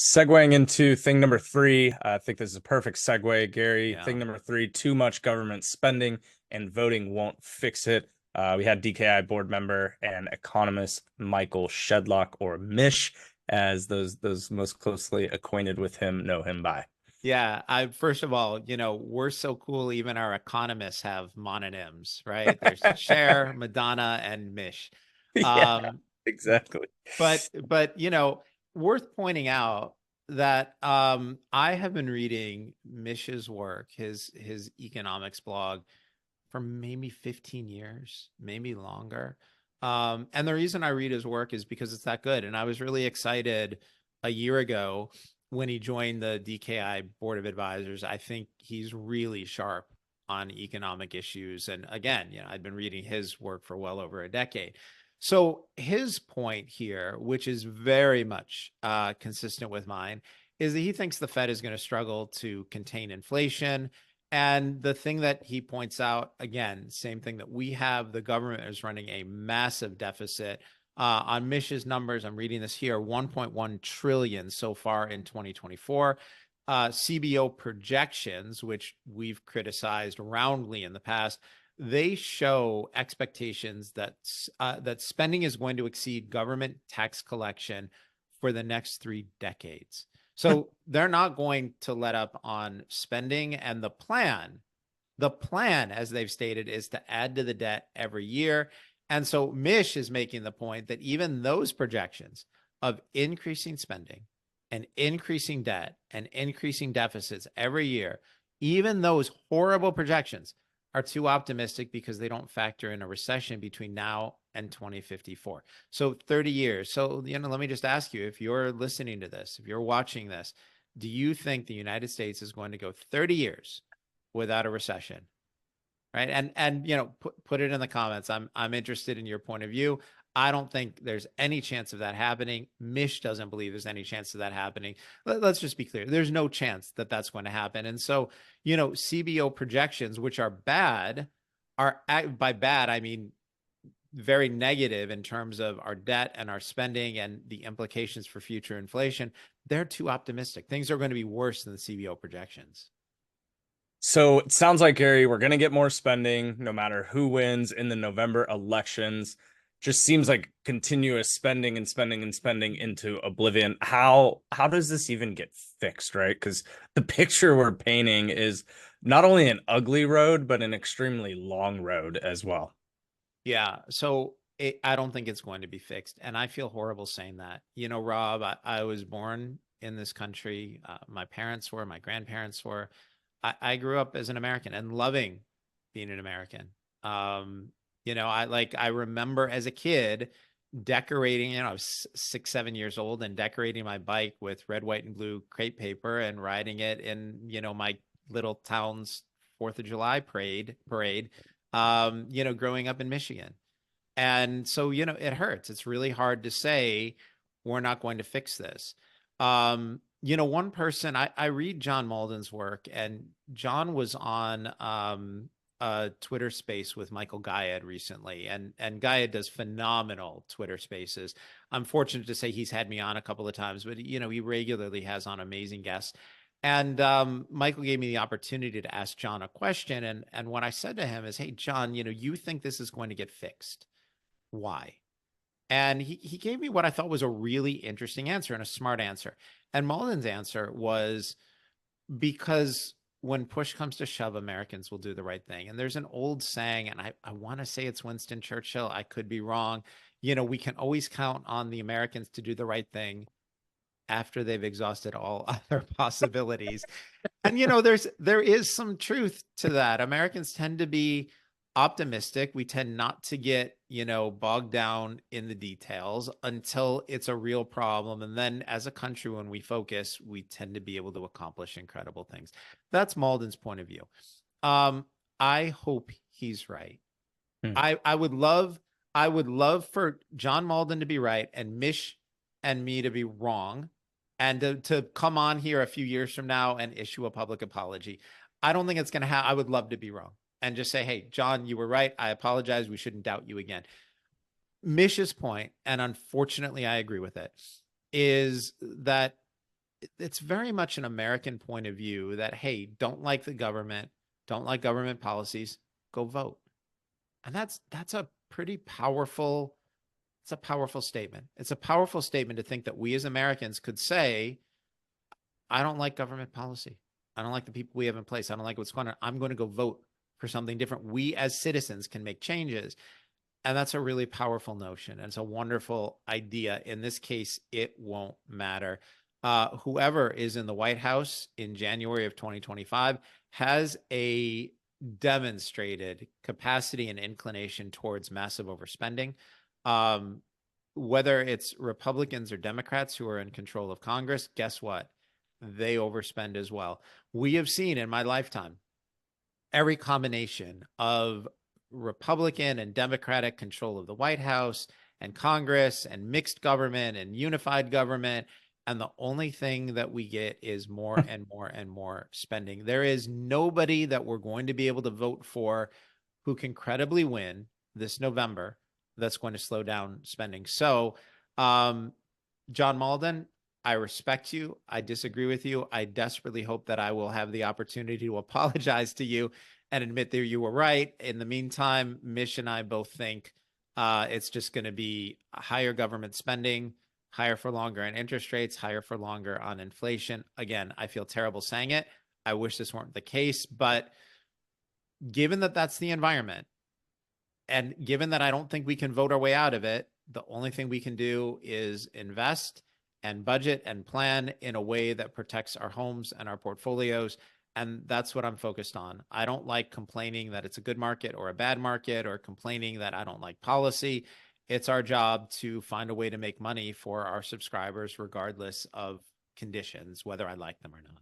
Segueing into thing number three, I think this is a perfect segue, Gary. Yeah. Thing number three, too much government spending and voting won't fix it. We had DKI board member and economist Michael Shedlock, or Mish, as those most closely acquainted with him know him by. Yeah. I first of all, we're so cool. Even our economists have mononyms, right? There's Cher, Madonna, and Mish. Yeah, Um, exactly. but worth pointing out that I have been reading Mish's work, his economics blog for maybe 15 years, maybe longer. And the reason I read his work is because it's that good. And I was really excited a year ago when he joined the DKI Board of Advisors. I think he's really sharp on economic issues. And again, I'd been reading his work for well over a decade. So his point here, which is very much consistent with mine, is that he thinks the Fed is going to struggle to contain inflation. And the thing that he points out, again, same thing that we have, the government is running a massive deficit. On Mish's numbers, I'm reading this here, 1.1 trillion so far in 2024. CBO projections, which we've criticized roundly in the past, they show expectations that that spending is going to exceed government tax collection for the next 3 decades. So they're not going to let up on spending. And the plan, as they've stated, is to add to the debt every year. And so Mish is making the point that even those projections of increasing spending and increasing debt and increasing deficits every year, even those horrible projections are too optimistic because they don't factor in a recession between now and 2054. So 30 years. So, let me just ask you, if you're listening to this, if you're watching this, do you think the United States is going to go 30 years without a recession? Right. And put it in the comments. I'm interested in your point of view. I don't think there's any chance of that happening. Mish doesn't believe there's any chance of that happening. Let's just be clear. There's no chance that that's going to happen. And so, CBO projections, which are bad, are by bad, I mean very negative in terms of our debt and our spending and the implications for future inflation. They're too optimistic. Things are going to be worse than the CBO projections. So it sounds like, Gary, we're going to get more spending no matter who wins in the November elections. Just seems like continuous spending and spending and spending into oblivion. How does this even get fixed, right? Because the picture we're painting is not only an ugly road, but an extremely long road as well. Yeah. So I don't think it's going to be fixed. And I feel horrible saying that. Rob, I was born in this country. My parents were, my grandparents were. I grew up as an American and loving being an American. I remember as a kid decorating, I was 6, 7 years old and decorating my bike with red, white, and blue crepe paper and riding it in, my little town's 4th of July parade, growing up in Michigan. And so, it hurts. It's really hard to say we're not going to fix this. One person, I read John Malden's work, and John was on a Twitter space with Michael Guyad recently, and Guyad does phenomenal Twitter spaces. I'm fortunate to say he's had me on a couple of times, but he regularly has on amazing guests. And Michael gave me the opportunity to ask John a question, and what I said to him is, "Hey, John, you think this is going to get fixed? Why?" And he gave me what I thought was a really interesting answer and a smart answer. And Malden's answer was, because when push comes to shove, Americans will do the right thing. And there's an old saying, and I want to say it's Winston Churchill. I could be wrong. We can always count on the Americans to do the right thing after they've exhausted all other possibilities. And there is some truth to that. Americans tend to be optimistic. We tend not to get, bogged down in the details until it's a real problem. And then as a country, when we focus, we tend to be able to accomplish incredible things. That's Malden's point of view. I hope he's right. Hmm. I would love for John Malden to be right and Mish and me to be wrong, and to come on here a few years from now and issue a public apology. I don't think it's going to happen. I would love to be wrong and just say, "Hey, John, you were right. I apologize. We shouldn't doubt you again." Mish's point, and unfortunately I agree with it, is that it's very much an American point of view that, hey, don't like the government, don't like government policies, go vote. And that's a pretty powerful, it's a powerful statement. It's a powerful statement to think that we as Americans could say, I don't like government policy. I don't like the people we have in place. I don't like what's going on. I'm going to go vote for something different. We as citizens can make changes. And that's a really powerful notion. And it's a wonderful idea. In this case, it won't matter. Whoever is in the White House in January of 2025 has a demonstrated capacity and inclination towards massive overspending. Whether it's Republicans or Democrats who are in control of Congress, guess what? They overspend as well. We have seen in my lifetime every combination of Republican and Democratic control of the White House and Congress and mixed government and unified government. And the only thing that we get is more and more and more spending. There is nobody that we're going to be able to vote for who can credibly win this November that's going to slow down spending. So, John Malden, I respect you. I disagree with you. I desperately hope that I will have the opportunity to apologize to you and admit that you were right. In the meantime, Mish and I both think it's just going to be higher government spending, higher for longer on interest rates, higher for longer on inflation. Again, I feel terrible saying it. I wish this weren't the case, but given that that's the environment, and given that I don't think we can vote our way out of it, the only thing we can do is invest and budget and plan in a way that protects our homes and our portfolios. And that's what I'm focused on. I don't like complaining that it's a good market or a bad market, or complaining that I don't like policy. It's our job to find a way to make money for our subscribers, regardless of conditions, whether I like them or not.